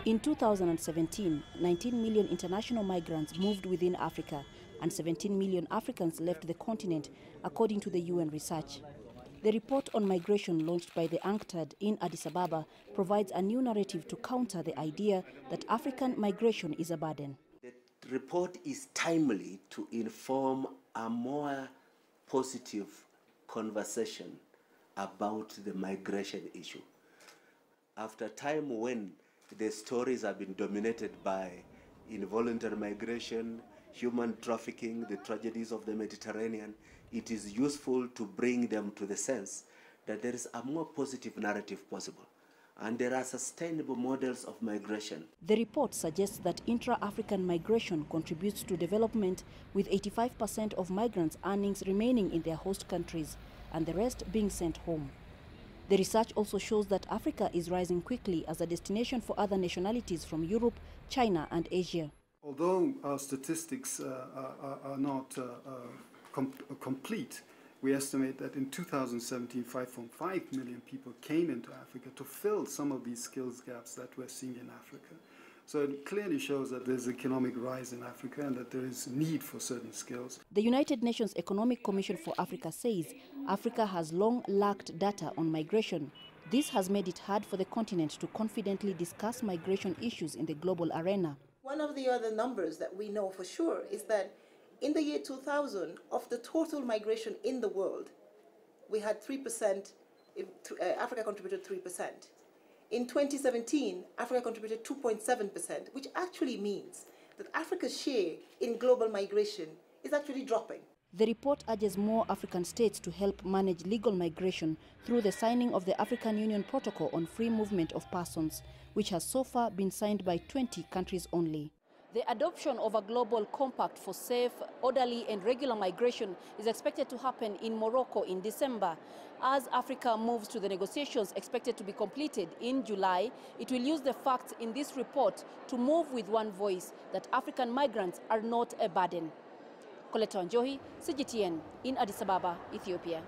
In 2017, 19 million international migrants moved within Africa and 17 million Africans left the continent, according to the UN research. The report on migration launched by the UNCTAD in Addis Ababa provides a new narrative to counter the idea that African migration is a burden. The report is timely to inform a more positive conversation about the migration issue. After a time when the stories have been dominated by involuntary migration, human trafficking, the tragedies of the Mediterranean, it is useful to bring them to the sense that there is a more positive narrative possible, and there are sustainable models of migration. The report suggests that intra-African migration contributes to development, with 85% of migrants' earnings remaining in their host countries and the rest being sent home. The research also shows that Africa is rising quickly as a destination for other nationalities from Europe, China and Asia. Although our statistics are not complete, we estimate that in 2017, 5.5 million people came into Africa to fill some of these skills gaps that we're seeing in Africa. So it clearly shows that there's economic rise in Africa and that there is need for certain skills. The United Nations Economic Commission for Africa says Africa has long lacked data on migration. This has made it hard for the continent to confidently discuss migration issues in the global arena. One of the other numbers that we know for sure is that in the year 2000, of the total migration in the world, we had 3%, Africa contributed 3%. In 2017, Africa contributed 2.7%, which actually means that Africa's share in global migration is actually dropping. The report urges more African states to help manage legal migration through the signing of the African Union Protocol on Free Movement of Persons, which has so far been signed by 20 countries only. The adoption of a global compact for safe, orderly and regular migration is expected to happen in Morocco in December. As Africa moves to the negotiations expected to be completed in July, it will use the facts in this report to move with one voice that African migrants are not a burden. Coletta, Wanjohi, CGTN in Addis Ababa, Ethiopia.